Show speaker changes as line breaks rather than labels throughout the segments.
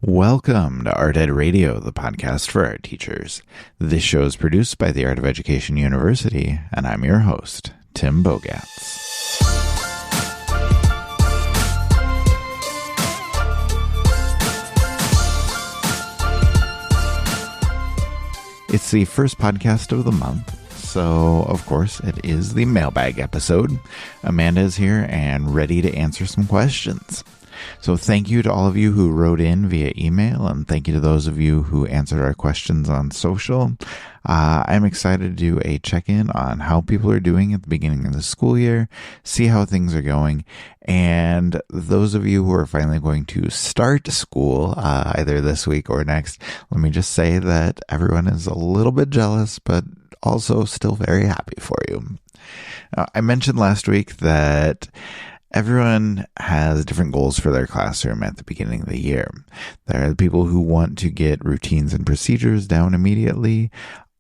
Welcome to Art Ed Radio, the podcast for art teachers. This show is produced by the Art of Education University, and I'm your host, Tim Bogatz. It's the first podcast of the month, so of course it is the Mailbag episode. Amanda is here and ready to answer some questions. So thank you to all of you who wrote in via email, and thank you to those of you who answered our questions on social. I'm excited to do a check-in on how people are doing at the beginning of the school year, see how things are going, and those of you who are finally going to start school, either this week or next, let me just say that everyone is a little bit jealous, but also still very happy for you. I mentioned last week that everyone has different goals for their classroom at the beginning of the year. There are the people who want to get routines and procedures down immediately.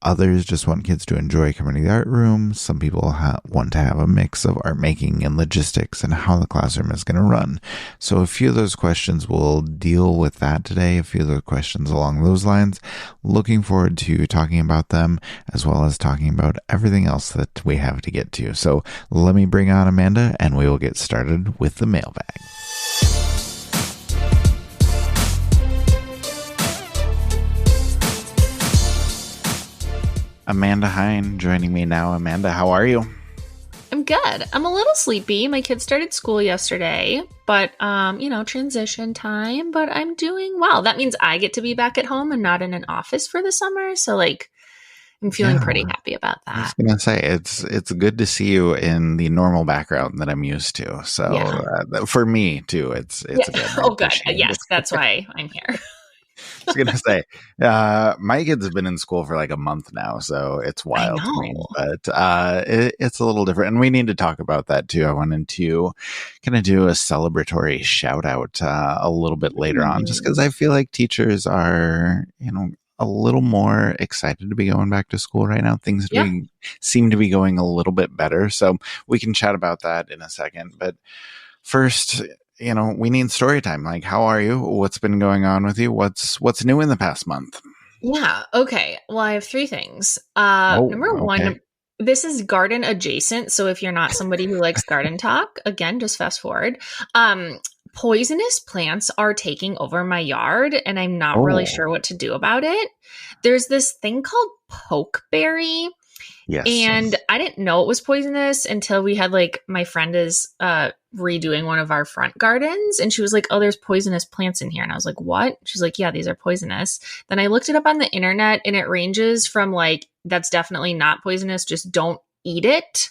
Others just want kids to enjoy coming to the art room. Some people want to have a mix of art making and logistics and how the classroom is going to run. So a few of those questions will deal with that today, a few of those questions along those lines. Looking forward to talking about them as well as talking about everything else that we have to get to. So let me bring on Amanda and we will get started with the mailbag. Amanda Hine joining me now. Amanda, how are you?
I'm good. I'm a little sleepy. My kids started school yesterday, but, transition time, but I'm doing well. That means I get to be back at home and not in an office for the summer. So, I'm feeling pretty happy about that.
I was going to say, it's good to see you in the normal background that I'm used to. So, for me, too, it's good.
Oh, good. Yes, that's why I'm here.
I was going to say, my kids have been in school for like a month now, so it's wild to me, but it's a little different. And we need to talk about that too. I wanted to kind of do a celebratory shout out a little bit later on, just because I feel like teachers are, a little more excited to be going back to school right now. Things seem to be going a little bit better. So we can chat about that in a second. But first, we need story time. Like, how are you? What's been going on with you? What's new in the past month?
Yeah. Okay. Well, I have three things. Number one, this is garden adjacent. So if you're not somebody who likes garden talk, again, just fast forward. Poisonous plants are taking over my yard and I'm not really sure what to do about it. There's this thing called pokeberry.
Yes.
And I didn't know it was poisonous until we had my friend is redoing one of our front gardens. And she was like, oh, there's poisonous plants in here. And I was like, what? She's like, yeah, these are poisonous. Then I looked it up on the internet and it ranges from that's definitely not poisonous. Just don't eat it.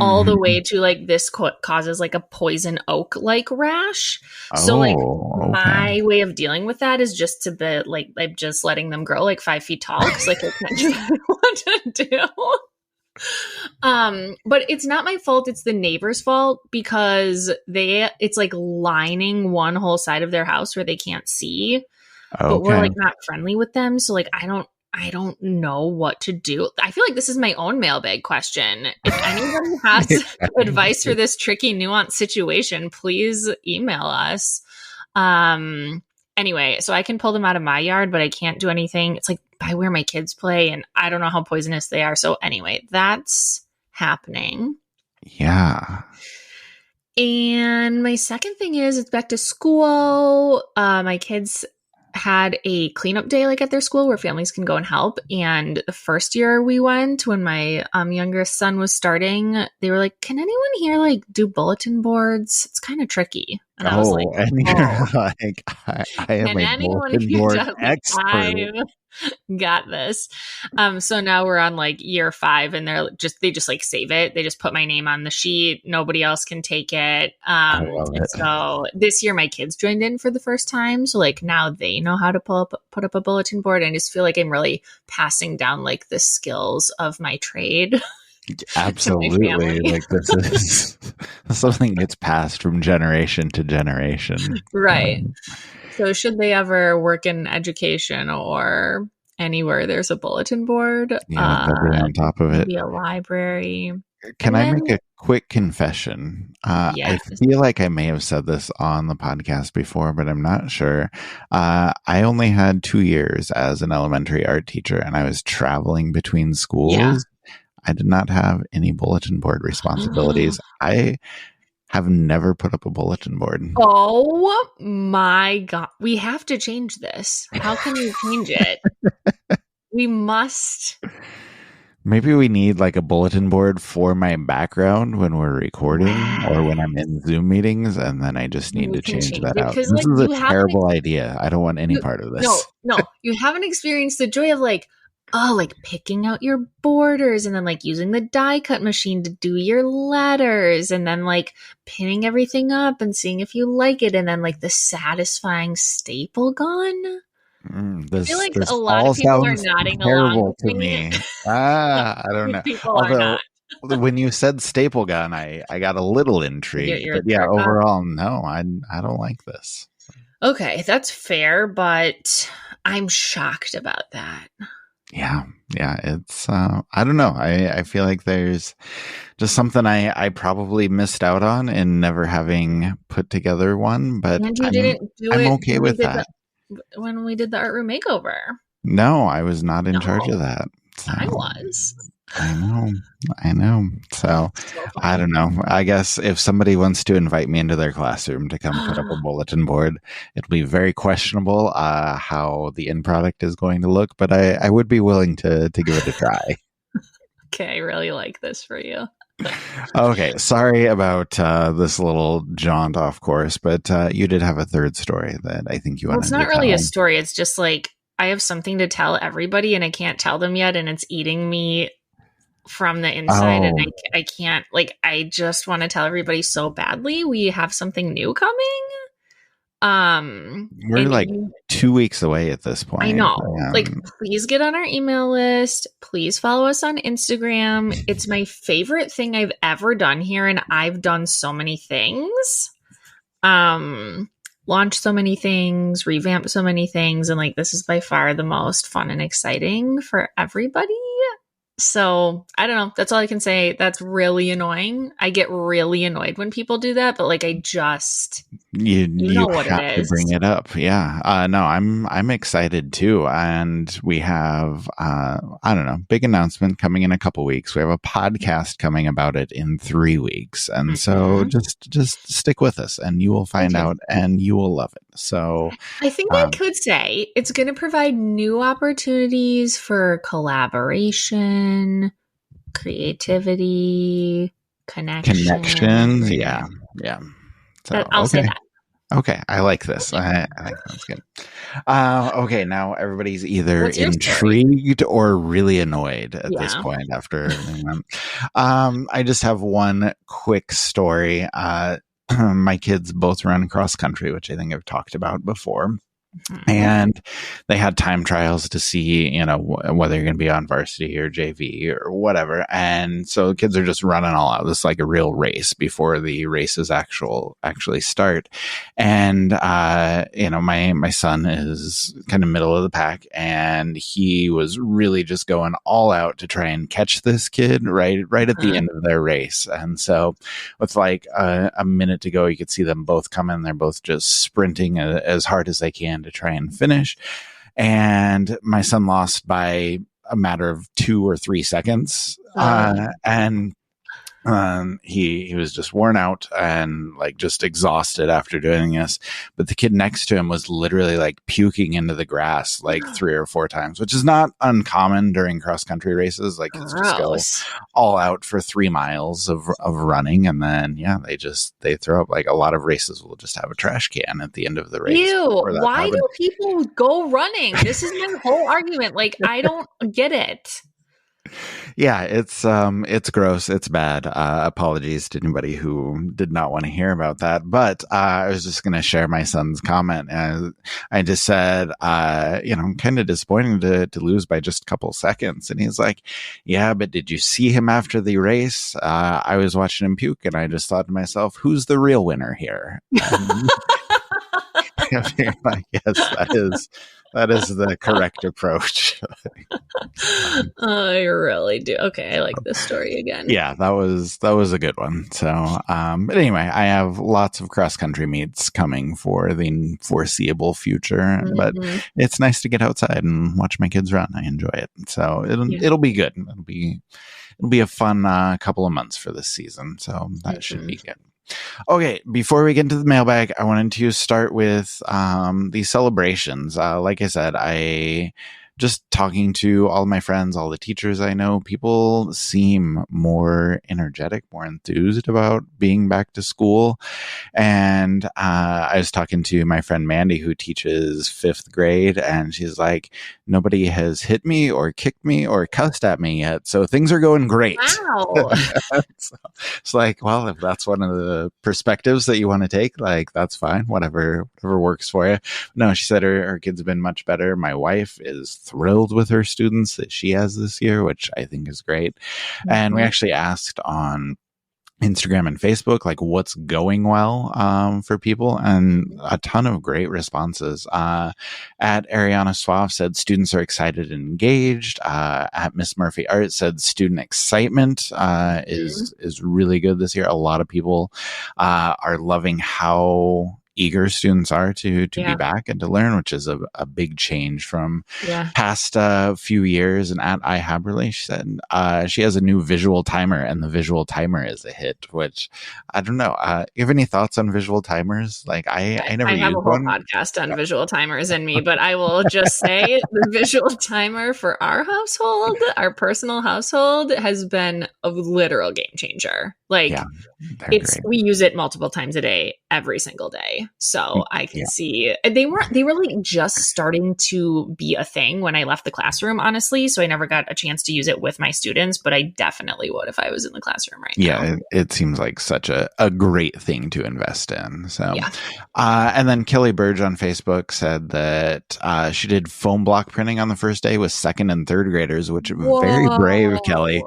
All the way to this causes a poison oak rash. My way of dealing with that is just to be I'm just letting them grow 5 feet tall because I can't know what to do. But it's not my fault. It's the neighbor's fault because it's lining one whole side of their house where they can't see. But we're not friendly with them. So I don't know what to do. I feel like this is my own mailbag question. If anybody has advice for this tricky, nuanced situation, please email us. Anyway, so I can pull them out of my yard, but I can't do anything. It's by where my kids play, and I don't know how poisonous they are. So anyway, that's happening.
Yeah.
And my second thing is it's back to school. My kids had a cleanup day at their school where families can go and help. And the first year we went, when my youngest son was starting, they were like, can anyone here do bulletin boards? It's kind of tricky. And I was like,
and you're I am a bulletin board expert.
I've got this. So now we're on year 5 and they just save it. They just put my name on the sheet. Nobody else can take it.
I love it.
So this year my kids joined in for the first time. So now they know how to put up a bulletin board. I just feel like I'm really passing down the skills of my trade.
Absolutely. This is something that's passed from generation to generation.
Right. So should they ever work in education or anywhere there's a bulletin board,
on top of it,
maybe a library.
Can
And
I
then,
make a quick confession? I
yes.
feel like I may have said this on the podcast before, but I'm not sure. I only had 2 years as an elementary art teacher, and I was traveling between
Yeah.
schools. I did not have any bulletin board responsibilities. I have never put up a bulletin board.
Oh my God. We have to change this. How can we change it? We must.
Maybe we need like a bulletin board for my background when we're recording or when I'm
Yes.
in Zoom meetings, and then I just need
We
to
can
change
change
that
it
out.
because,
This
like,
is a
you haven't,
terrible idea. I don't want any
you,
part of
no,
this.
no, you haven't experienced the joy of, like, oh, like picking out your borders and then, like, using the die cut machine to do your letters and then, like, pinning everything up and seeing if you like it and then, like, the satisfying staple gun. I feel like a
This
lot of
all
people are
sounds
nodding along
terrible
with
to
me.
me.
Some
I don't know.
people are
Although
not.
when you said staple gun, I got a little intrigued.
You're
But yeah,
perk up.
overall, no, I don't like this.
Okay, that's fair, but I'm shocked about that.
Yeah, it's I don't know. I feel like there's just something I probably missed out on in never having put together one, but
And you didn't do
I'm
it
okay with that.
when we did the art room makeover.
No, I was not in charge of
No,
that. So
I was.
I know. I know. So
So
I
funny.
don't know. I guess if somebody wants to invite me into their classroom to come put up a bulletin board, it'll be very questionable how the end product is going to look, but I would be willing to give it a try.
Okay, I really like this for you.
Okay, sorry about this little jaunt off course, but you did have a third story that I think you
Well, it's
wanted to
not really a
tell.
story. It's just like I have something to tell everybody and I can't tell them yet, and it's eating me from the inside. And
Oh,
I can't, like, I just want to tell everybody so badly. We have something new coming.
we're
And
like 2 weeks away at this
I
point.
know. Like, please get on our email list. Please follow us on Instagram. It's my favorite thing I've ever done here, and I've done so many things. Launched so many things, revamped so many things, and like this is by far the most fun and exciting for everybody. So I don't know. That's all I can say. That's really annoying. I get really annoyed when people do that, but like I just you
you
know what it
have to bring
is.
it up. Yeah. No, I'm excited too. And we have I don't know, big announcement coming in a couple weeks. We have a podcast coming about it in 3 weeks. And so
Mhm.
just stick with us and you will find
Okay.
out and you will love it. So
I think I
um
could say it's going to provide new opportunities for collaboration, creativity,
connections.
connection.
Yeah. Yeah. So
I'll say
okay.
that.
Okay, I like this. I think that's good. Okay, now everybody's either
What's your story?
intrigued or really annoyed at this
Yeah.
point after. I just have one quick story. My kids both run cross country, which I think I've talked about before.
Mhm.
And they had time trials to see, whether you're going to be on varsity or JV or whatever. And so kids are just running all out. This is like a real race before the races actually start. And, my son is kind of middle of the pack and he was really just going all out to try and catch this kid right at the
Uh-huh.
end of their race. And so with like a minute to go, you could see them both come in. They're both just sprinting as hard as they can to try and finish. And my son lost by a matter of 2 or 3 seconds. And he was just worn out and like just exhausted after doing this. But the kid next to him was literally like puking into the grass like 3 or 4 times, which is not uncommon during cross country races. Like kids just go
Gross.
all out for 3 miles of running, and then they throw up. Like a lot of races will just have a trash can at the end of the race
Ew.
for that to
Why
happen.
do people go running? This is my whole argument. Like, I don't get it.
Yeah, it's gross. It's bad. Apologies to anybody who did not want to hear about that. But I was just going to share my son's comment. I just said, kind of disappointing to lose by just a couple seconds. And he's like, yeah, but did you see him after the race? I was watching him puke and I just thought to myself, who's the real winner here? And I feel like, yes, That is the correct approach.
I really do. Okay, I like this story again.
Yeah, that was a good one. So, but anyway, I have lots of cross country meets coming for the foreseeable future. But
Mhm.
it's nice to get outside and watch my kids run. I enjoy it. So
Yeah.
it'll be good. It'll be a fun couple of months for this season. So that should be good. Okay, before we get into the mailbag, I wanted to start with these celebrations. Like I said, I just talking to all of my friends, all the teachers I know, people seem more energetic, more enthused about being back to school. And I was talking to my friend Mandy, who teaches fifth grade, and she's like, nobody has hit me or kicked me or cussed at me yet. So things are going great.
Wow.
So it's like, well, if that's one of the perspectives that you want to take, like, that's fine. Whatever works for you. No, she said her kids have been much better. My wife is thrilled with her students that she has this year, which I think is great. And we actually asked on Instagram and Facebook, like, what's going well for people, and a ton of great responses. At Ariana Swaff said students are excited and engaged. At Miss Murphy Art said student excitement is really good this year. A lot of people are loving how eager students are to be back and to learn, which is a big change from past few years. And at iHaberly, she said she has a new visual timer, and the visual timer is a hit, which I don't know. You have any thoughts on visual timers? Like, I never
have
used
a whole
one.
podcast on visual timers in me, but I will just say the visual timer for our household, our personal household, has been a literal game changer. Like, we use it multiple times a day, every single day. So I can see they were like just starting to be a thing when I left the classroom, honestly. So I never got a chance to use it with my students, but I definitely would if I was in the classroom right now.
Yeah, it seems like such a great thing to invest in. So, and then Kelly Burge on Facebook said that she did foam block printing on the first day with second and third graders, which very brave, Kelly.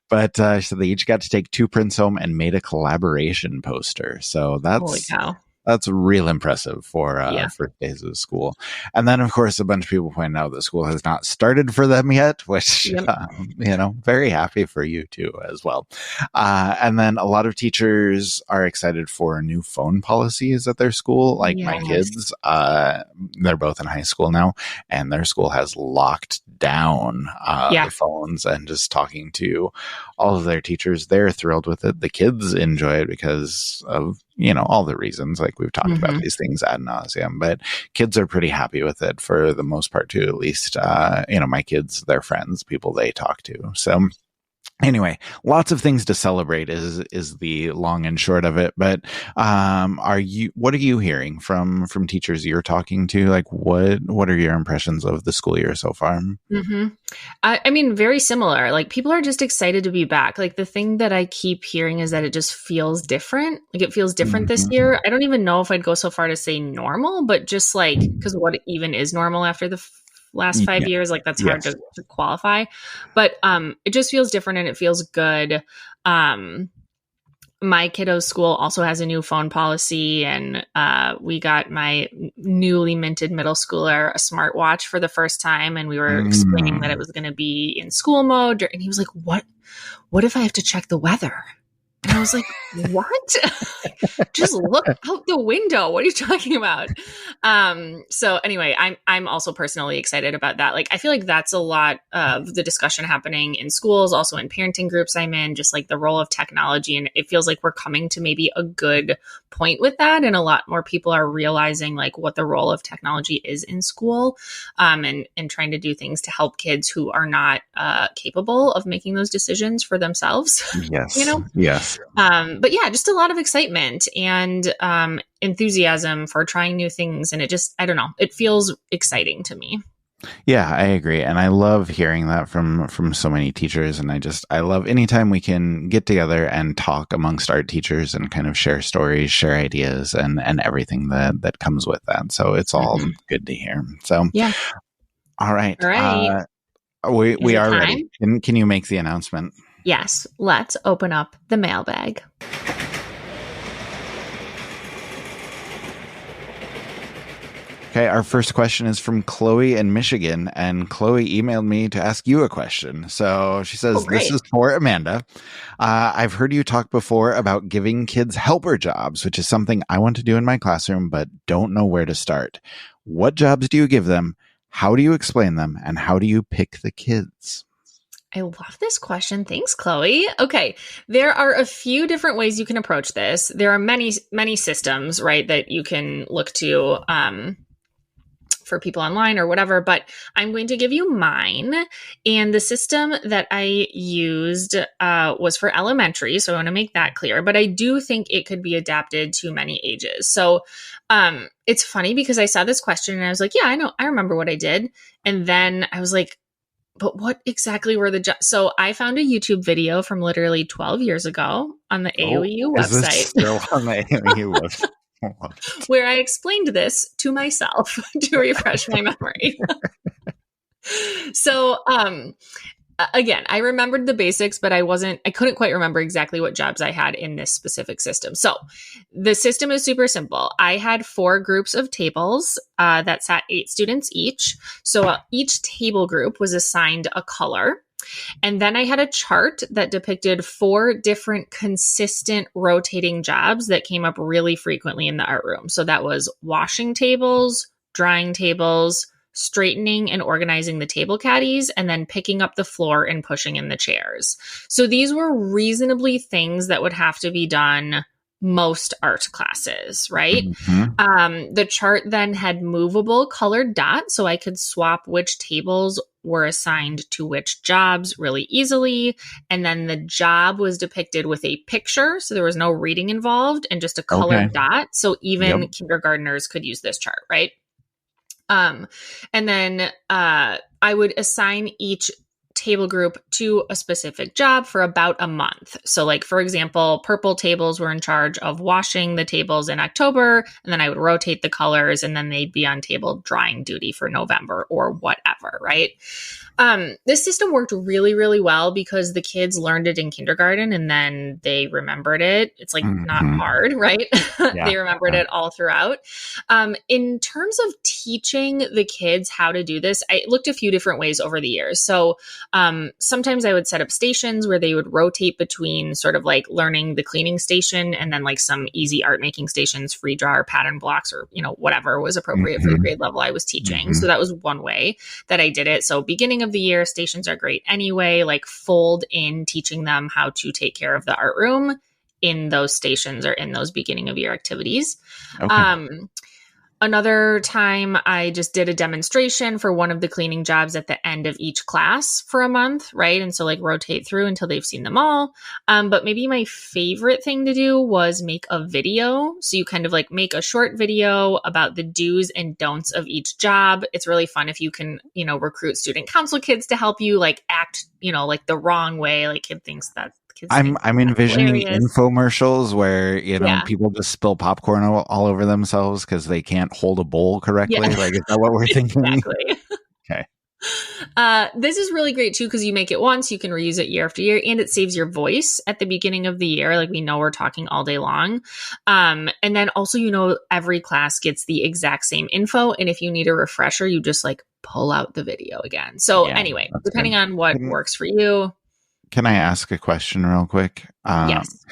But she said they each got to take 2 prints home and made a collaboration poster. So
Holy cow.
That's real impressive for first days of school. And then, of course, a bunch of people pointed out that school has not started for them yet, which, very happy for you too as well. And then a lot of teachers are excited for new phone policies at their school. Like my kids, they're both in high school now, and their school has locked down the phones. And just talking to all of their teachers, they're thrilled with it. The kids enjoy it because of all the reasons, like we've talked about these things ad nauseum, but kids are pretty happy with it for the most part too, at least, my kids, their friends, people they talk to. So anyway, lots of things to celebrate is the long and short of it. But what are you hearing from teachers you're talking to? Like, what are your impressions of the school year so far?
I mean, very similar. Like, people are just excited to be back. Like, the thing that I keep hearing is that it just feels different. Like, it feels different this year. I don't even know if I'd go so far to say normal, but just like, because what even is normal after the last 5 years? Like, that's hard to qualify. But it just feels different and it feels good. My kiddo's school also has a new phone policy, and we got my newly minted middle schooler a smartwatch for the first time, and we were explaining that it was going to be in school mode, and he was like, what if I have to check the weather? And I was like, what? Just look out the window. What are you talking about? So anyway, I'm also personally excited about that. Like, I feel like that's a lot of the discussion happening in schools, also in parenting groups I'm in, just like the role of technology. And it feels like we're coming to maybe a good point with that. And a lot more people are realizing like what the role of technology is in school, and trying to do things to help kids who are not capable of making those decisions for themselves.
Yes. Yes.
But yeah, just a lot of excitement and enthusiasm for trying new things. And it just, I don't know, it feels exciting to me.
Yeah, I agree. And I love hearing that from so many teachers. And I love anytime we can get together and talk amongst our teachers and kind of share stories, share ideas, and everything that comes with that. So it's all good to hear. So, yeah. All right. We are ready. Can you make the announcement?
Yes. Let's open up the mailbag.
Okay, our first question is from Chloe in Michigan, and Chloe emailed me to ask you a question. So she
Oh,
says, this
great.
is for Amanda. I've heard you talk before about giving kids helper jobs, which is something I want to do in my classroom, but don't know where to start. What jobs do you give them? How do you explain them? And how do you pick the kids?
I love this question. Thanks, Chloe. Okay. There are a few different ways you can approach this. There are many, many systems, right, that you can look to for people online or whatever, but I'm going to give you mine. And the system that I used was for elementary. So I want to make that clear, but I do think it could be adapted to many ages. So it's funny because I saw this question and I was like, yeah, I know. I remember what I did. And then I was like, but what exactly were the jobs? So I found a YouTube video from literally 12 years ago on the AOU
Is this
website
still on the AOU website?
where I explained this to myself to refresh my memory. So, again, I remembered the basics, but I couldn't quite remember exactly what jobs I had in this specific system. So the system is super simple. I had 4 groups of tables that sat 8 students each. So each table group was assigned a color. And then I had a chart that depicted 4 different consistent rotating jobs that came up really frequently in the art room. So that was washing tables, drying tables, straightening and organizing the table caddies, and then picking up the floor and pushing in the chairs. So these were reasonably things that would have to be done most art classes, right? The chart then had movable colored dots, so I could swap which tables were assigned to which jobs really easily. And then the job was depicted with a picture, so there was no reading involved, and just a colored dot. So even kindergartners could use this chart, right? And then I would assign each table group to a specific job for about a month. So like, for example, purple tables were in charge of washing the tables in October, and then I would rotate the colors and then they'd be on table drying duty for November or whatever, right? This system worked really, really well because the kids learned it in kindergarten and then they remembered it. It's like not hard, right? They remembered it all throughout. In terms of teaching the kids how to do this, I looked a few different ways over the years. So sometimes I would set up stations where they would rotate between sort of like learning the cleaning station and then like some easy art making stations, free draw or pattern blocks or, whatever was appropriate for the grade level I was teaching. So that was one way that I did it. So beginning of the year, stations are great anyway, like fold in teaching them how to take care of the art room in those stations or in those beginning of year activities. Another time I just did a demonstration for one of the cleaning jobs at the end of each class for a month, right? And so like rotate through until they've seen them all. But maybe my favorite thing to do was make a video. So you kind of like make a short video about the do's and don'ts of each job. It's really fun if you can, recruit student council kids to help you like act, like the wrong way. Like kid thinks that I'm
envisioning infomercials where people just spill popcorn all over themselves because they can't hold a bowl correctly. Like, is that what we're thinking?
Exactly.
Okay.
This is really great too because you make it once, you can reuse it year after year, and it saves your voice at the beginning of the year. Like we know we're talking all day long, and then also every class gets the exact same info, and if you need a refresher, you just like pull out the video again. So anyway, depending on what works for you.
Can I ask a question real quick?
Yes.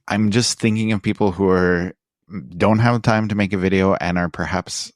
I'm just thinking of people who don't have time to make a video and are perhaps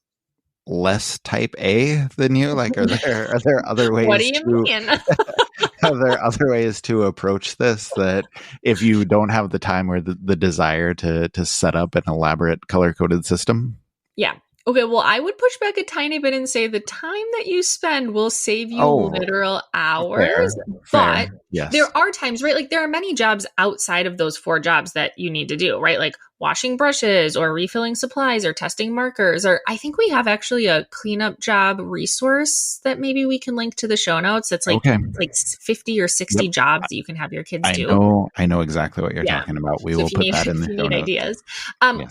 less type A than you. Like, are there other ways?
What do you mean?
Are there other ways to approach this that if you don't have the time or the desire to set up an elaborate color-coded system?
Yeah. Okay, well, I would push back a tiny bit and say the time that you spend will save you literal hours. But there are times, right? Like there are many jobs outside of those 4 jobs that you need to do, right? Like washing brushes or refilling supplies or testing markers. Or I think we have actually a cleanup job resource that maybe we can link to the show notes. It's like 50 or 60 jobs that you can have your kids do.
I know exactly what you're talking about. We will put that in the show notes.
Ideas.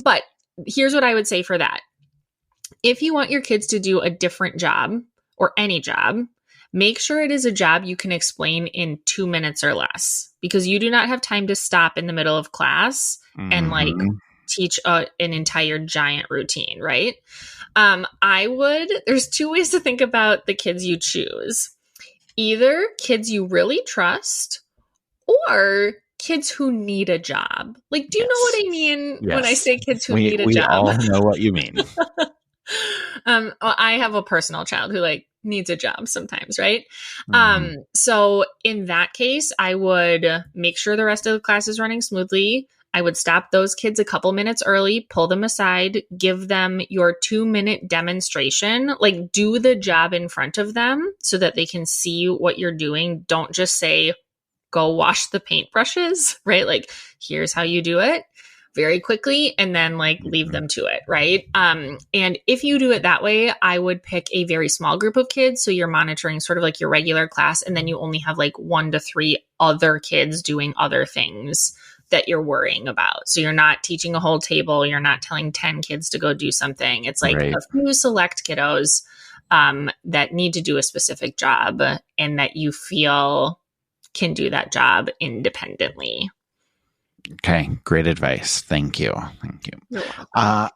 But here's what I would say for that. If you want your kids to do a different job or any job, make sure it is a job you can explain in 2 minutes or less because you do not have time to stop in the middle of class and like teach an entire giant routine, right? There's two ways to think about the kids you choose. Either kids you really trust or kids who need a job. Like, do you know what I mean when I say kids who need a job?
We all know what you mean.
I have a personal child who like needs a job sometimes, right?
Mm-hmm.
So in that case, I would make sure the rest of the class is running smoothly. I would stop those kids a couple minutes early, pull them aside, give them your 2-minute demonstration, like do the job in front of them so that they can see what you're doing. Don't just say, go wash the paintbrushes, right? Like, here's how you do it very quickly, and then like leave them to it, right? And if you do it that way, I would pick a very small group of kids. So you're monitoring sort of like your regular class, and then you only have like 1 to 3 other kids doing other things that you're worrying about. So you're not teaching a whole table. You're not telling 10 kids to go do something. It's like a few select kiddos that need to do a specific job and that you feel can do that job independently.
Okay, great advice. Thank you. Thank you.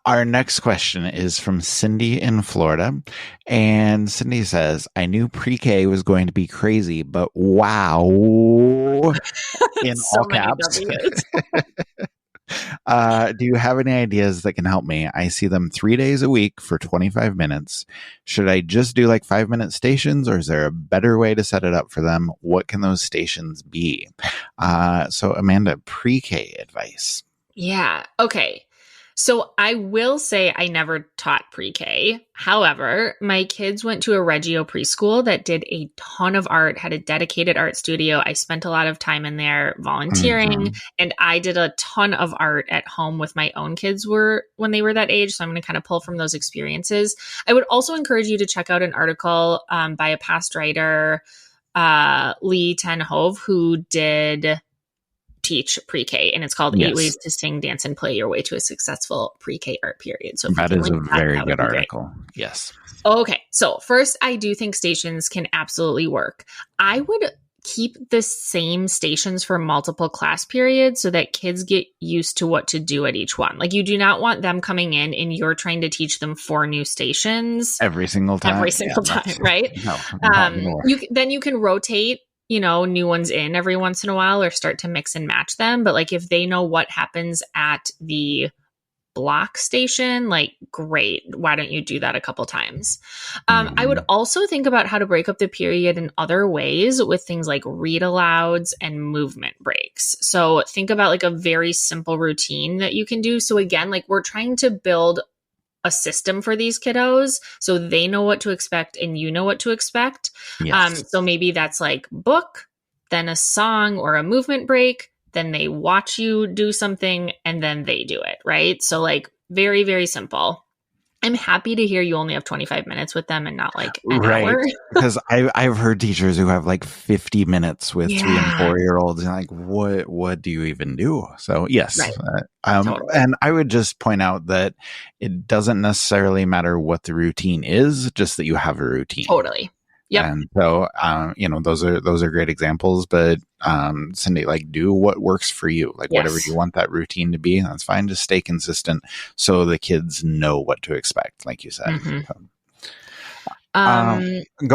Our next question is from Cindy in Florida. And Cindy says, I knew pre-K was going to be crazy, but wow. In
so
all caps. Do you have any ideas that can help me? I see them 3 days a week for 25 minutes. Should I just do like 5-minute stations, or is there a better way to set it up for them? What can those stations be? So Amanda, pre-K advice.
Yeah. Okay. So I will say I never taught pre-K. However, my kids went to a Reggio preschool that did a ton of art, had a dedicated art studio. I spent a lot of time in there volunteering, and I did a ton of art at home with my own kids when they were that age. So I'm going to kind of pull from those experiences. I would also encourage you to check out an article by a past writer, Lee Ten Hove, who did teach pre-K, and it's called 8 Ways to Sing, Dance, and Play Your Way to a Successful Pre-K Art Period. So
that is a very good article. Yes.
Okay. So first, I do think stations can absolutely work. I would keep the same stations for multiple class periods so that kids get used to what to do at each one. Like, you do not want them coming in and you're trying to teach them 4 new stations
every single time,
right? No, then you can rotate new ones in every once in a while, or start to mix and match them. But like, if they know what happens at the block station, like, great. Why don't you do that a couple times? I would also think about how to break up the period in other ways with things like read alouds and movement breaks. So think about like a very simple routine that you can do. So again, like, we're trying to build a system for these kiddos so they know what to expect and you know what to expect. Yes. So maybe that's like book, then a song or a movement break, then they watch you do something, and then they do it, right? So like, very, very simple. I'm happy to hear you only have 25 minutes with them and not like an hour.
Because I've heard teachers who have like 50 minutes with 3 and 4-year-olds, and like, what do you even do? So yes. Totally. And I would just point out that it doesn't necessarily matter what the routine is, just that you have a routine.
Totally. Yep.
And so, those are great examples, but, Cindy, like, do what works for you, like whatever you want that routine to be, that's fine. Just stay consistent so the kids know what to expect, like you said. Go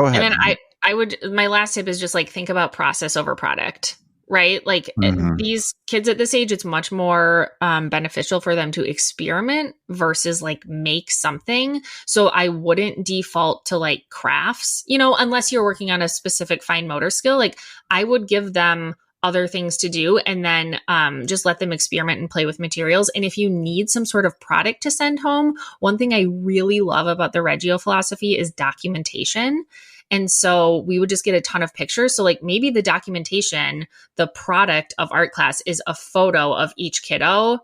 ahead.
And then my last tip is just like, think about process over product. Right? Like, these kids at this age, it's much more beneficial for them to experiment versus like make something. So I wouldn't default to like crafts, unless you're working on a specific fine motor skill. Like, I would give them other things to do, and then just let them experiment and play with materials. And if you need some sort of product to send home, one thing I really love about the Reggio philosophy is documentation. And so we would just get a ton of pictures. So like, maybe the documentation, the product of art class, is a photo of each kiddo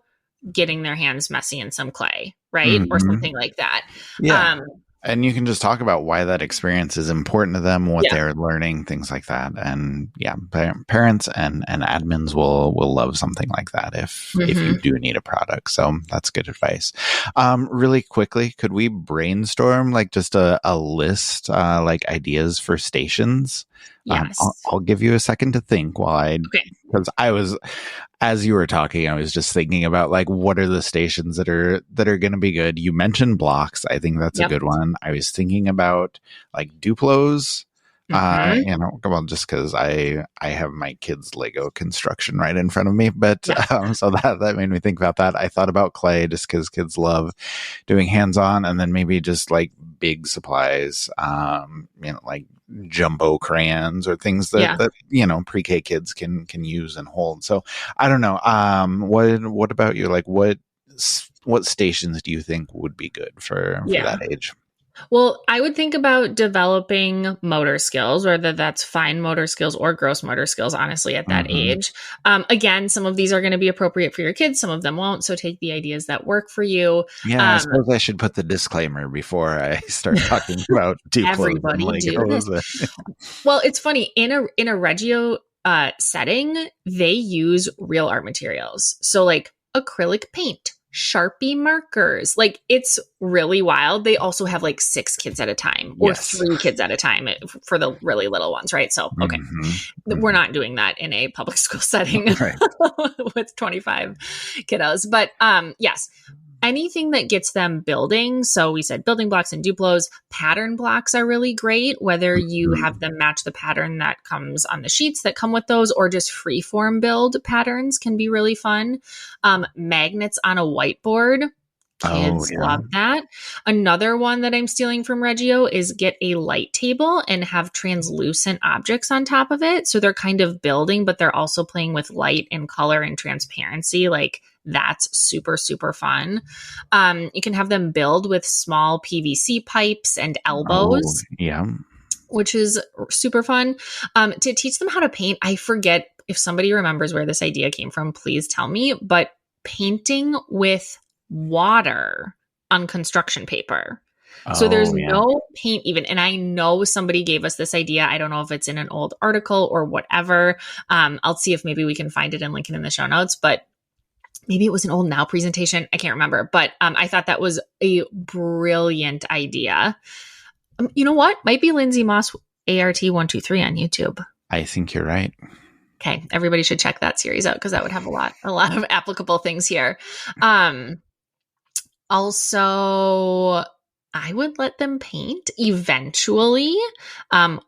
getting their hands messy in some clay, right? Or something like that.
Yeah. And you can just talk about why that experience is important to them, what they're learning, things like that. And parents and admins will love something like that if you do need a product. So that's good advice. Really quickly, could we brainstorm like just a list, like ideas for stations?
Yes.
I'll give you a second to think while because as you were talking, I was just thinking about like what are the stations that are going to be good. You mentioned blocks. I think that's a
Yep.
good one. I was thinking about like Duplos.
Mm-hmm.
Well, just because I have my kids' Lego construction right in front of me, but
Yeah.
so that made me think about that. I thought about clay just because kids love doing hands-on, and then maybe just like big supplies, like jumbo crayons or things
Yeah.
that pre-K kids can use and hold. So I don't know. What about you? Like what stations do you think would be good for
Yeah.
that age?
Well, I would think about developing motor skills, whether that's fine motor skills or gross motor skills, honestly, at that
Mm-hmm.
age. Again, some of these are going to be appropriate for your kids, some of them won't. So take the ideas that work for you.
Yeah, I suppose I should put the disclaimer before I start talking about Duplos and
Everybody do this.
Legos.
Well, it's funny in a Reggio setting, they use real art materials. So like acrylic paint, Sharpie markers. Like it's really wild. They also have like 6 kids at a time or
Yes.
3 kids at a time for the really little ones, right? So, okay.
Mm-hmm.
We're not doing that in a public school setting
Right.
with 25 kiddos. But yes, anything that gets them building. So we said building blocks and Duplos. Pattern blocks are really great, whether you have them match the pattern that comes on the sheets that come with those or just freeform build patterns can be really fun. Magnets on a whiteboard. Kids love that. Another one that I'm stealing from Reggio is get a light table and have translucent objects on top of it. So they're kind of building, but they're also playing with light and color and transparency. Like that's super, super fun. You can have them build with small PVC pipes and elbows.
Yeah.
Which is super fun. To teach them how to paint, I forget if somebody remembers where this idea came from, please tell me, but painting with water on construction paper. So there's no paint even. And I know somebody gave us this idea. I don't know if it's in an old article or whatever. I'll see if maybe we can find it and link it in the show notes, but maybe it was an old Now presentation. I can't remember, but I thought that was a brilliant idea. You know what? Might be Lindsay Moss ART123 on YouTube.
I think you're right.
Okay. Everybody should check that series out because that would have a lot of applicable things here. Also, I would let them paint eventually.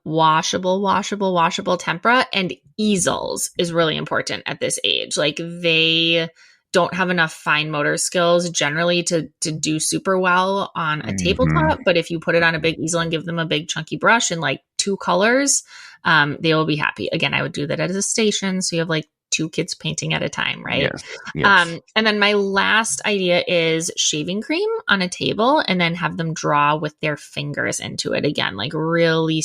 Washable tempera and easels is really important at this age. Like they don't have enough fine motor skills generally to do super well on a tabletop. But if you put it on a big easel and give them a big chunky brush and like 2 colors, they will be happy. Again, I would do that at a station. So you have like 2 kids painting at a time, right?
Yes.
And then my last idea is shaving cream on a table and then have them draw with their fingers into it. Again, like really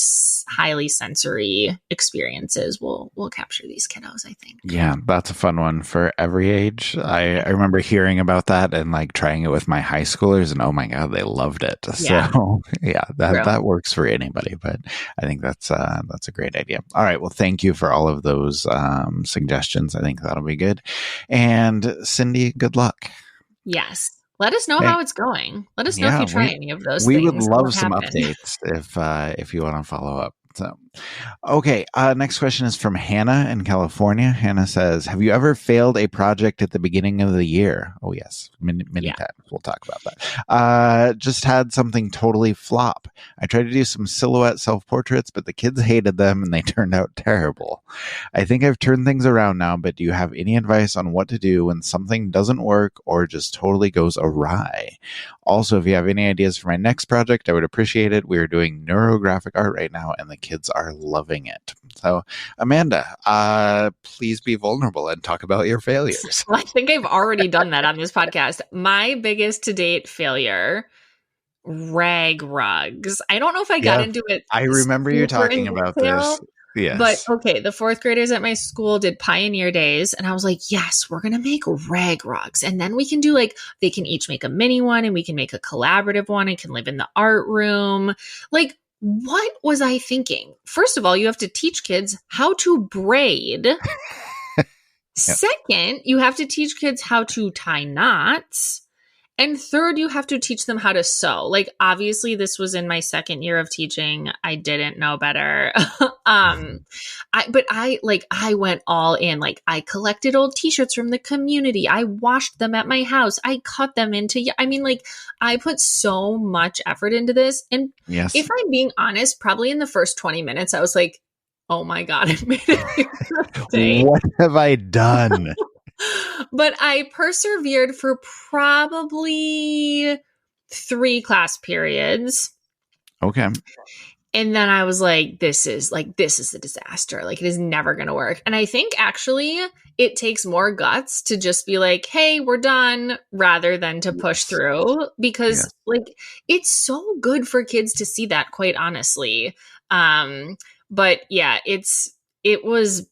highly sensory experiences will capture these kiddos, I think.
Yeah, that's a fun one for every age. I remember hearing about that and like trying it with my high schoolers and oh my God, they loved it.
Yeah.
So yeah, that works for anybody, but I think that's a great idea. All right. Well, thank you for all of those suggestions. I think that'll be good. And Cindy, good luck.
Yes. Let us know how it's going. Let us know if you try any of those
we
things.
We would love some updates if you want to follow up. So, okay. Next question is from Hannah in California. Hannah says, have you ever failed a project at the beginning of the year? Oh, yes. Many times. We'll talk about that. Just had something totally flop. I tried to do some silhouette self-portraits, but the kids hated them and they turned out terrible. I think I've turned things around now, but do you have any advice on what to do when something doesn't work or just totally goes awry? Also, if you have any ideas for my next project, I would appreciate it. We are doing neurographic art right now, and the kids are loving it. So, Amanda, please be vulnerable and talk about your failures.
Well, I think I've already done that on this podcast. My biggest to date failure, rag rugs. I don't know if I got into it.
I remember you talking about this. Yes.
But okay, the 4th graders at my school did Pioneer Days, and I was like, yes, we're going to make rag rugs. And then we can do like, they can each make a mini one and we can make a collaborative one. It can live in the art room. Like, what was I thinking? First of all, you have to teach kids how to braid. Second, you have to teach kids how to tie knots. And third, you have to teach them how to sew. Like, obviously, this was in my second year of teaching. I didn't know better. I went all in. Like, I collected old t-shirts from the community. I washed them at my house. I cut them into, I mean, like, I put so much effort into this. And
Yes.
if I'm being honest, probably in the first 20 minutes, I was like, oh my God, I made it.
What have I done?
But I persevered for probably 3 class periods.
Okay.
And then I was like, this is a disaster. Like, it is never going to work. And I think actually it takes more guts to just be like, hey, we're done, rather than to push through, because like, it's so good for kids to see that, quite honestly. But yeah, it was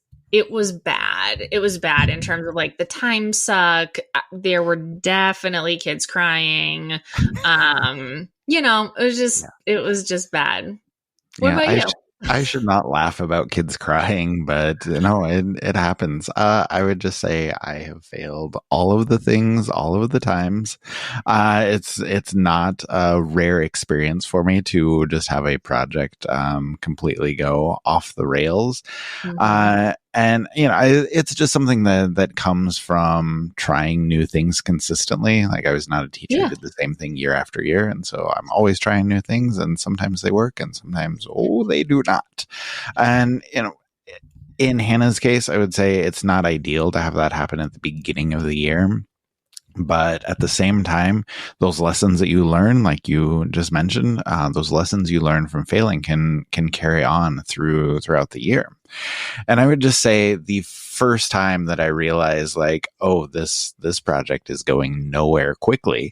bad. It was bad in terms of like the time suck. There were definitely kids crying. It was just bad. What about you?
I should not laugh about kids crying, but it happens. I would just say I have failed all of the things, all of the times. It's not a rare experience for me to just have a project completely go off the rails. Mm-hmm. And it's just something that comes from trying new things consistently. Like, I was not a teacher who did the same thing year after year, and so I'm always trying new things, and sometimes they work, and sometimes they do not. And in Hannah's case, I would say it's not ideal to have that happen at the beginning of the year. But at the same time, those lessons that you learn, like you just mentioned, those lessons you learn from failing can carry on throughout the year. And I would just say the first time that I realized, like, oh, this project is going nowhere quickly,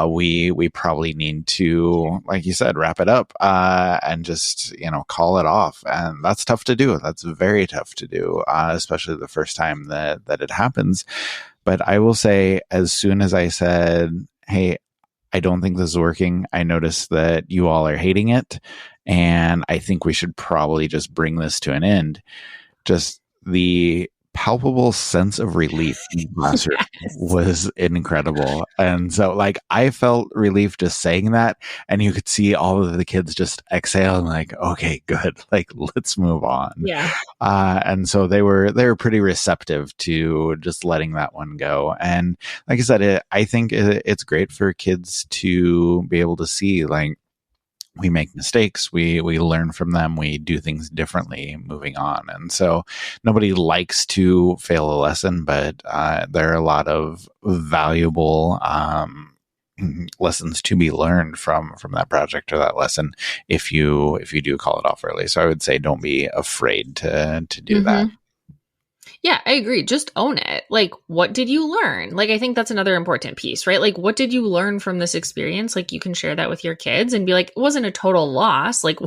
we probably need to, like you said, wrap it up and just call it off. And that's tough to do. That's very tough to do, especially the first time that it happens. But I will say, as soon as I said, hey, I don't think this is working, I noticed that you all are hating it, and I think we should probably just bring this to an end. Just the palpable sense of relief in the classroom was incredible. And so, like, I felt relief just saying that, and you could see all of the kids just exhale and like, okay, good, like, let's move on.
Yeah.
And so they were pretty receptive to just letting that one go. And like I said, I think it's great for kids to be able to see, like, we make mistakes, we learn from them, we do things differently moving on. And so nobody likes to fail a lesson, but there are a lot of valuable lessons to be learned from that project or that lesson if you do call it off early. So I would say don't be afraid to do that.
Yeah, I agree. Just own it. Like, what did you learn? Like, I think that's another important piece, right? Like, what did you learn from this experience? Like, you can share that with your kids and be like, it wasn't a total loss. Like,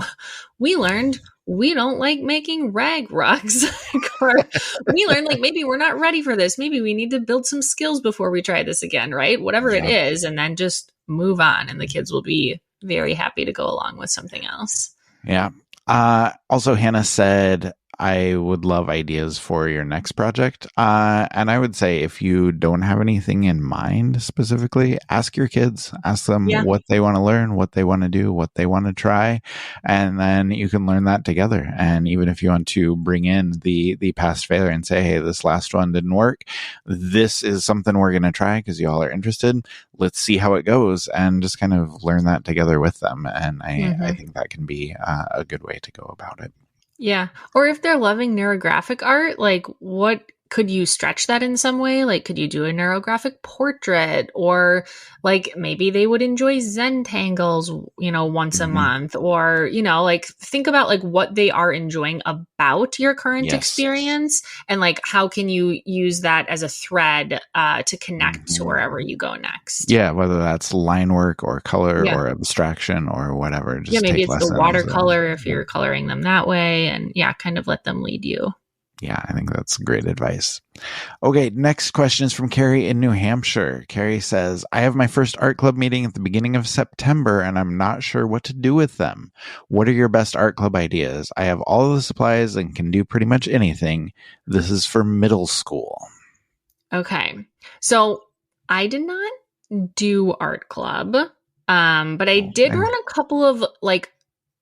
we learned we don't like making rag rugs. Or we learned, like, maybe we're not ready for this. Maybe we need to build some skills before we try this again, right? Whatever it is, and then just move on. And the kids will be very happy to go along with something else.
Yeah. Also, Hannah said, I would love ideas for your next project. And I would say, if you don't have anything in mind specifically, ask your kids, ask them what they want to learn, what they want to do, what they want to try. And then you can learn that together. And even if you want to bring in the past failure and say, hey, this last one didn't work, this is something we're going to try because you all are interested. Let's see how it goes, and just kind of learn that together with them. And I think that can be a good way to go about it.
Yeah. Or if they're loving neurographic art, like, what could you stretch that in some way? Like, could you do a neurographic portrait? Or like, maybe they would enjoy Zentangles, once a month, or, like, think about like what they are enjoying about your current experience, and like, how can you use that as a thread to connect to wherever you go next?
Yeah. Whether that's line work or color or abstraction or whatever. Just
maybe
take
it's
lessons
the watercolor if you're coloring them that way, and kind of let them lead you.
Yeah, I think that's great advice. Okay, next question is from Carrie in New Hampshire. Carrie says, I have my first art club meeting at the beginning of September, and I'm not sure what to do with them. What are your best art club ideas? I have all of the supplies and can do pretty much anything. This is for middle school.
Okay, so I did not do art club. But I did
Okay.
run a couple of like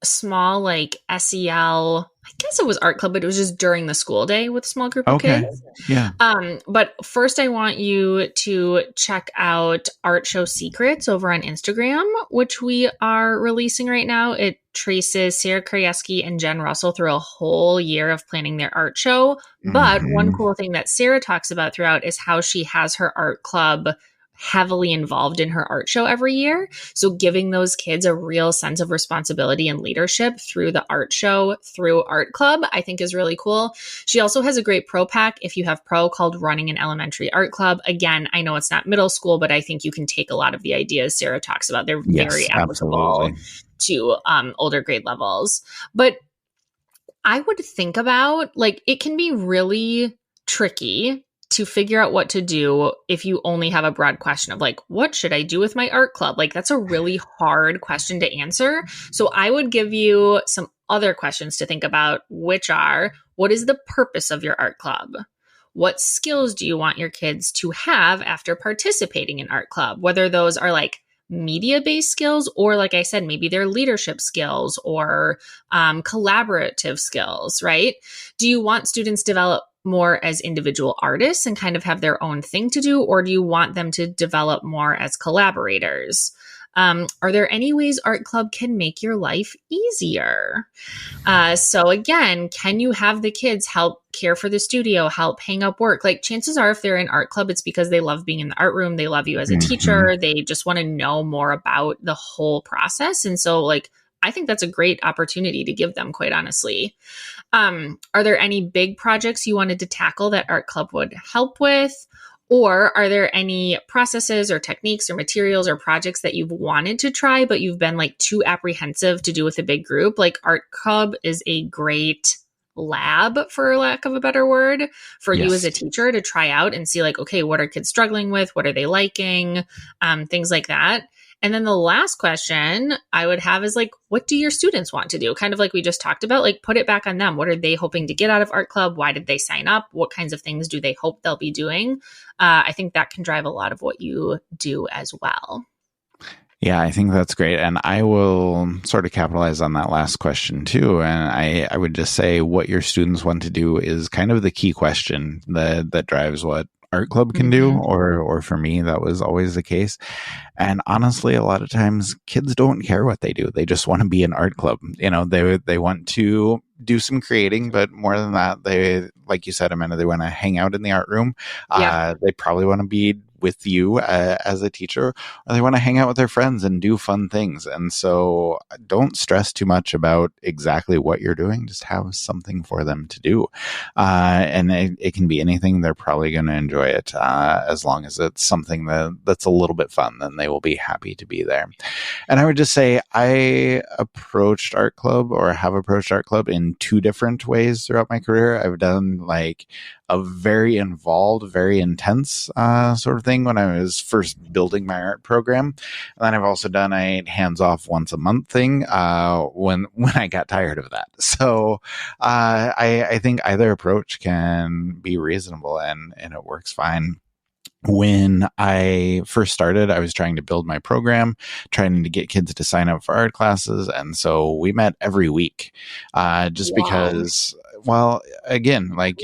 small like SEL. I guess it was art club, but it was just during the school day with a small group of
Okay.
kids.
Yeah.
But first I want you to check out Art Show Secrets over on Instagram, which we are releasing right now. It traces Sarah Krajewski and Jen Russell through a whole year of planning their art show. But one
Hmm.
cool thing that Sarah talks about throughout is how she has her art club heavily involved in her art show every year. So giving those kids a real sense of responsibility and leadership through the art show, through art club, I think is really cool. She also has a great pro pack if you have pro called Running an Elementary Art Club. Again, I know it's not middle school, but I think you can take a lot of the ideas Sarah talks about. They're
Yes,
very applicable
absolutely.
to older grade levels. But I would think about like it can be really tricky to figure out what to do if you only have a broad question of like, what should I do with my art club? Like, that's a really hard question to answer. So, I would give you some other questions to think about, which are what is the purpose of your art club? What skills do you want your kids to have after participating in art club? Whether those are like media based skills or, like I said, maybe they're leadership skills or collaborative skills, right? Do you want students to develop more as individual artists and kind of have their own thing to do, or do you want them to develop more as collaborators? Are there any ways art club can make your life easier? So again, can you have the kids help care for the studio, help hang up work? Like chances are if they're in art club, it's because they love being in the art room. They love you as a
Hmm.
teacher. They just want to know more about the whole process. And so like, I think that's a great opportunity to give them, quite honestly. Are there any big projects you wanted to tackle that art club would help with? Or are there any processes or techniques or materials or projects that you've wanted to try, but you've been like too apprehensive to do with a big group? Like Art Club is a great lab, for lack of a better word, for you as
Yes.
a teacher to try out and see like, okay, what are kids struggling with? What are they liking? Things like that. And then the last question I would have is like, what do your students want to do? Kind of like we just talked about, like put it back on them. What are they hoping to get out of Art Club? Why did they sign up? What kinds of things do they hope they'll be doing? I think that can drive a lot of what you do as well.
Yeah, I think that's great. And I will sort of capitalize on that last question too. And I would just say what your students want to do is kind of the key question that drives what art club can do,
Mm-hmm.
or for me, that was always the case. And honestly, a lot of times kids don't care what they do. They just want to be in art club. You know, they want to do some creating, but more than that, they, like you said, Amanda, they want to hang out in the art room.
Yeah.
They probably want to be with you as a teacher, or they want to hang out with their friends and do fun things. And so don't stress too much about exactly what you're doing. Just have something for them to do. And it can be anything. They're probably going to enjoy it as long as it's something that's a little bit fun, then they will be happy to be there. And I would just say I approached art club, or have approached art club, in two different ways throughout my career. I've done like a very involved, very intense sort of thing when I was first building my art program. And then I've also done a hands-off once a month thing when I got tired of that. So I think either approach can be reasonable, and it works fine. When I first started, I was trying to build my program, trying to get kids to sign up for art classes. And so we met every week, just
Wow.
because, well, again, like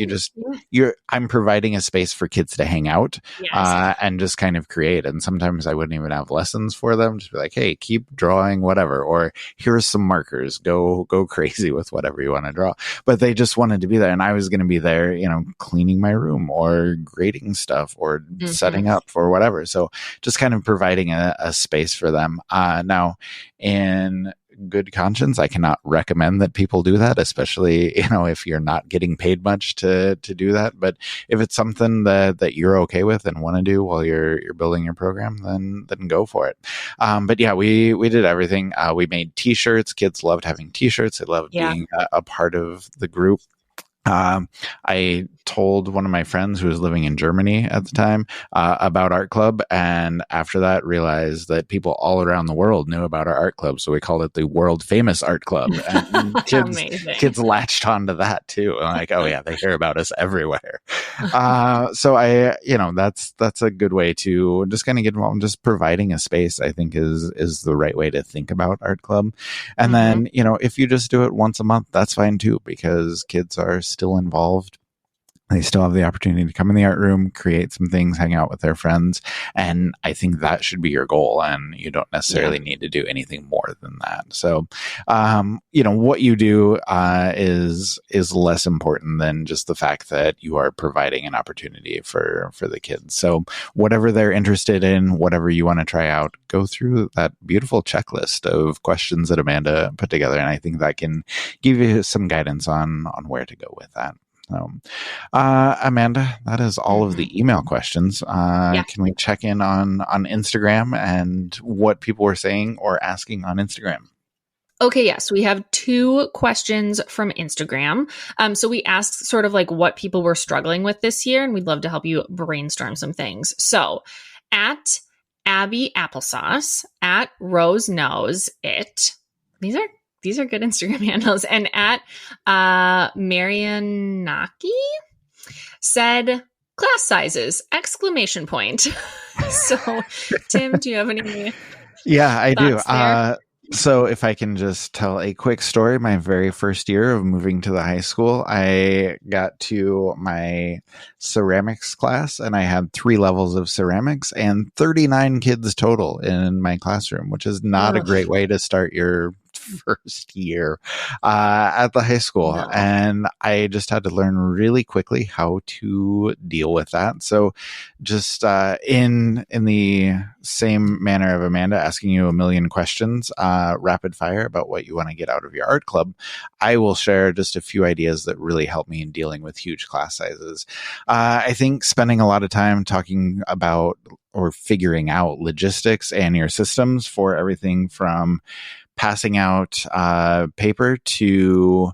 I'm providing a space for kids to hang out,
Yes.
and just kind of create. And sometimes I wouldn't even have lessons for them. Just be like, hey, keep drawing whatever, or here's some markers, go crazy with whatever you want to draw. But they just wanted to be there. And I was going to be there, cleaning my room or grading stuff or
Mm-hmm.
setting up for whatever. So just kind of providing a space for them. Now, in good conscience, I cannot recommend that people do that, especially, if you're not getting paid much to do that. But if it's something that you're okay with and want to do while you're building your program, then go for it. But yeah, we did everything. We made t-shirts. Kids loved having t-shirts. They loved
Yeah.
being a part of the group. I told one of my friends who was living in Germany at the time about art club, and after that realized that people all around the world knew about our art club, so we called it the world famous art club, and kids latched onto that too. Like, oh yeah, they hear about us everywhere. So that's a good way to just kind of get involved. Just providing a space, I think, is the right way to think about art club. And then, if you just do it once a month, that's fine too, because kids are still involved. They still have the opportunity to come in the art room, create some things, hang out with their friends. And I think that should be your goal. And you don't necessarily need to do anything more than that. So, what you do is less important than just the fact that you are providing an opportunity for the kids. So whatever they're interested in, whatever you want to try out, go through that beautiful checklist of questions that Amanda put together. And I think that can give you some guidance on where to go with that. So, Amanda, that is all of the email questions. Can we check in on Instagram and what people were saying or asking on Instagram?
Okay, yes, we have 2 questions from Instagram. So we asked sort of like what people were struggling with this year, and we'd love to help you brainstorm some things. So at Abby Applesauce, at Rose Knows It. These are good Instagram handles. And at Marianaki said class sizes, exclamation point. So Tim, do you have any?
Yeah, I do. So if I can just tell a quick story, my very first year of moving to the high school, I got to my ceramics class and I had 3 levels of ceramics and 39 kids total in my classroom, which is not a great way to start your first year at the high school. No. And I just had to learn really quickly how to deal with that. So just in the same manner of Amanda asking you a million questions, rapid fire about what you want to get out of your art club, I will share just a few ideas that really help me in dealing with huge class sizes. I think spending a lot of time talking about or figuring out logistics and your systems for everything from passing out paper to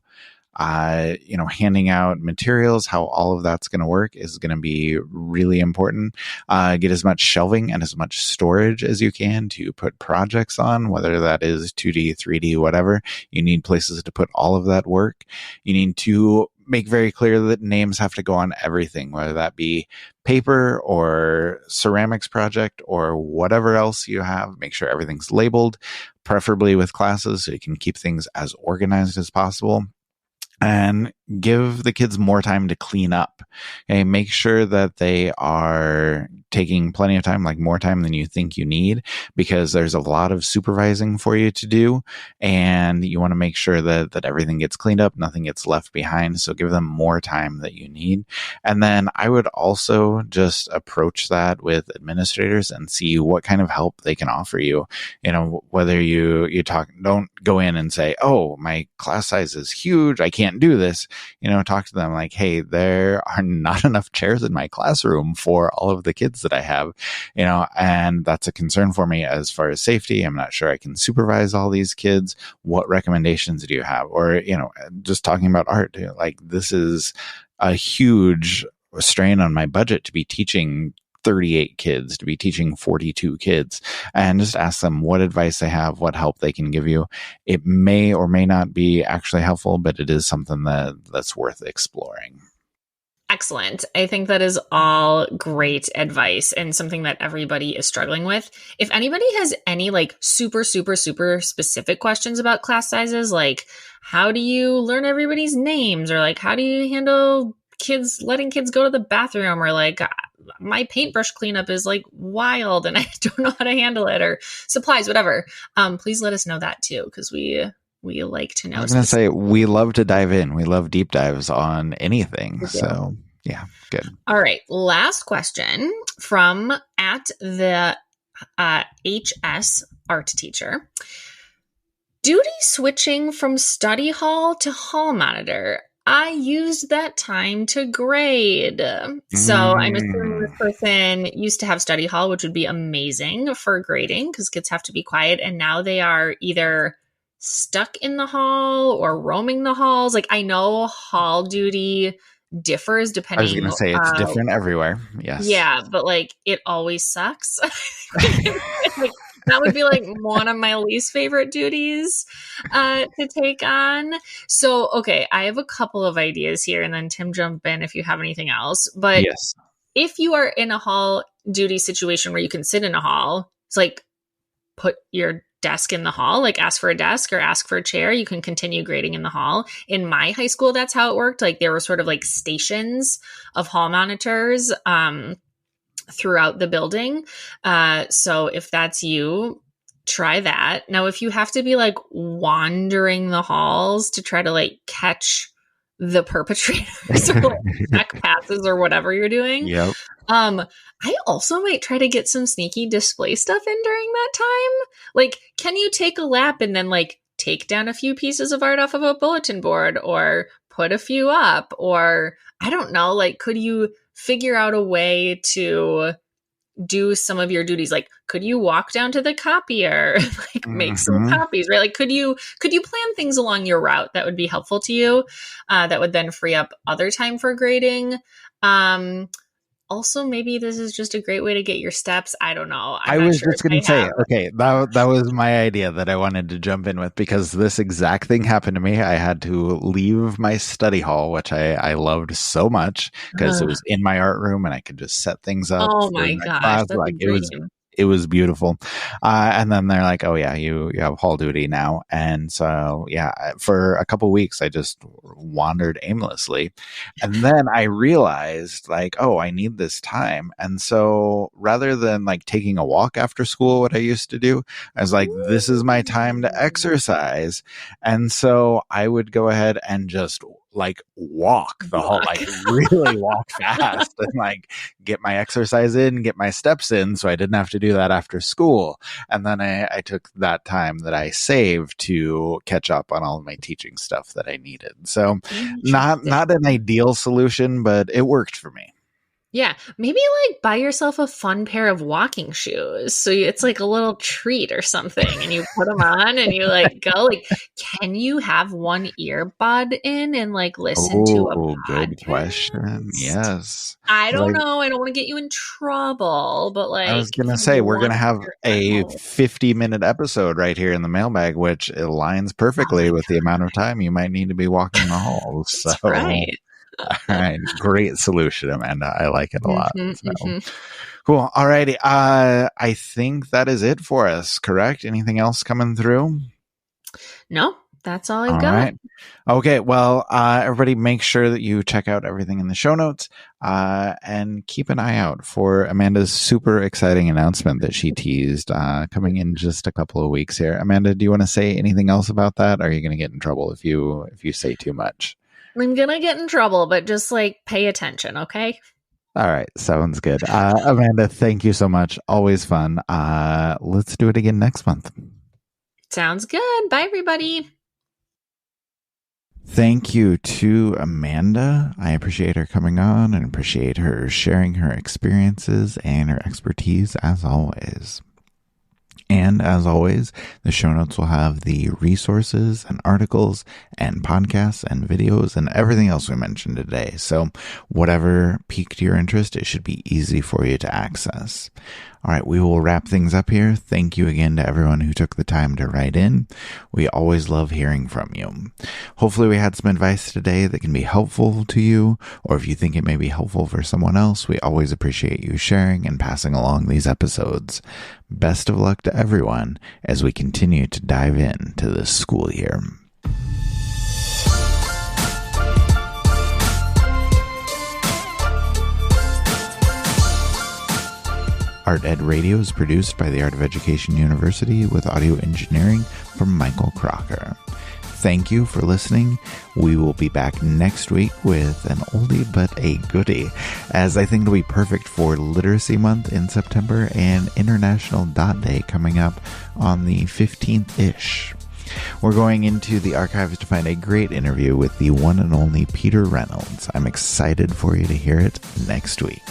handing out materials, how all of that's going to work is going to be really important. Get as much shelving and as much storage as you can to put projects on, whether that is 2D, 3D, whatever. You need places to put all of that work. You need to make very clear that names have to go on everything, whether that be paper or ceramics project or whatever else you have. Make sure everything's labeled, preferably with classes, so you can keep things as organized as possible. And give the kids more time to clean up. Okay, make sure that they are taking plenty of time, like more time than you think you need, because there's a lot of supervising for you to do. And you want to make sure that everything gets cleaned up, nothing gets left behind. So give them more time that you need. And then I would also just approach that with administrators and see what kind of help they can offer you. Whether you talk, don't go in and say, oh, my class size is huge, I can't do this. Talk to them like, hey, there are not enough chairs in my classroom for all of the kids that I have, and that's a concern for me as far as safety. I'm not sure I can supervise all these kids. What recommendations do you have? Or, just talking about art, like this is a huge strain on my budget to be teaching 38 kids, to be teaching 42 kids, and just ask them what advice they have, what help they can give you. It may or may not be actually helpful, but it is something that's worth exploring.
Excellent. I think that is all great advice and something that everybody is struggling with. If anybody has any like super, super, super specific questions about class sizes, like how do you learn everybody's names, or like how do you handle letting kids go to the bathroom, or like my paintbrush cleanup is like wild and I don't know how to handle it, or supplies, whatever. Please let us know that too, because we like to know.
I was going to say, we love to dive in. We love deep dives on anything. So yeah, good.
All right. Last question from at the HS art teacher. Duty switching from study hall to hall monitor. I used that time to grade. So I'm assuming this person used to have study hall, which would be amazing for grading because kids have to be quiet. And now they are either stuck in the hall or roaming the halls. Like I know hall duty differs
I was
depending.
going to say it's different everywhere. Yes.
Yeah, but like it always sucks. Like, that would be like one of my least favorite duties to take on. So, okay, I have a couple of ideas here, and then Tim, jump in if you have anything else. But
Yes.
if you are in a hall duty situation where you can sit in a hall, it's like put your desk in the hall, like ask for a desk or ask for a chair. You can continue grading in the hall. In my high school, that's how it worked. Like there were sort of like stations of hall monitors throughout the building. So if that's you, try that. Now, if you have to be like wandering the halls to try to like catch the perpetrators or like check passes or whatever you're doing,
Yep.
I also might try to get some sneaky display stuff in during that time. Like, can you take a lap and then like take down a few pieces of art off of a bulletin board or put a few up? Or I don't know, like, could you figure out a way to do some of your duties? Like, could you walk down to the copier, like make some copies, right? Like, could you plan things along your route that would be helpful to you, that would then free up other time for grading? Also, maybe this is just a great way to get your steps. I don't know.
I was just going to say, okay, that was my idea that I wanted to jump in with, because this exact thing happened to me. I had to leave my study hall, which I loved so much because it was in my art room and I could just set things up.
Oh my gosh,
class.
that's
Like,
a dream.
it was beautiful. And then they're like, oh yeah, you have hall duty now. And so, yeah, for a couple of weeks, I just wandered aimlessly. And then I realized like, oh, I need this time. And so rather than like taking a walk after school, what I used to do, I was like, this is my time to exercise. And so I would go ahead and just like walk the whole, like really walk fast and like get my exercise in, get my steps in. So I didn't have to do that after school. And then I took that time that I saved to catch up on all of my teaching stuff that I needed. So not an ideal solution, but it worked for me.
Yeah, maybe like buy yourself a fun pair of walking shoes. So it's like a little treat or something, and you put them on and you like go. Like, can you have one earbud in and like listen to a podcast?
Good question. Yes.
I don't know. I don't want to get you in trouble, but like
I was gonna say we're gonna have a 50-minute episode right here in the mailbag, which aligns perfectly with the amount of time you might need to be walking the halls.
That's
so.
Right.
All right. Great solution, Amanda. I like it a lot. Cool. All righty. I think that is it for us, correct? Anything else coming through?
No, that's all I've got.
Right. Okay. Well, everybody make sure that you check out everything in the show notes, and keep an eye out for Amanda's super exciting announcement that she teased, coming in just a couple of weeks here. Amanda, do you want to say anything else about that? Or are you going to get in trouble if you say too much?
I'm going to get in trouble, but just like pay attention. Okay.
All right. Sounds good. Amanda, thank you so much. Always fun. Let's do it again next month.
Sounds good. Bye, everybody.
Thank you to Amanda. I appreciate her coming on and appreciate her sharing her experiences and her expertise as always. And as always, the show notes will have the resources and articles and podcasts and videos and everything else we mentioned today. So whatever piqued your interest, it should be easy for you to access. All right, we will wrap things up here. Thank you again to everyone who took the time to write in. We always love hearing from you. Hopefully we had some advice today that can be helpful to you, or if you think it may be helpful for someone else, we always appreciate you sharing and passing along these episodes. Best of luck to everyone as we continue to dive into this school year. Art Ed Radio is produced by the Art of Education University with audio engineering from Michael Crocker. Thank you for listening. We will be back next week with an oldie but a goodie, as I think it'll be perfect for Literacy Month in September and International Dot Day coming up on the 15th-ish. We're going into the archives to find a great interview with the one and only Peter Reynolds. I'm excited for you to hear it next week.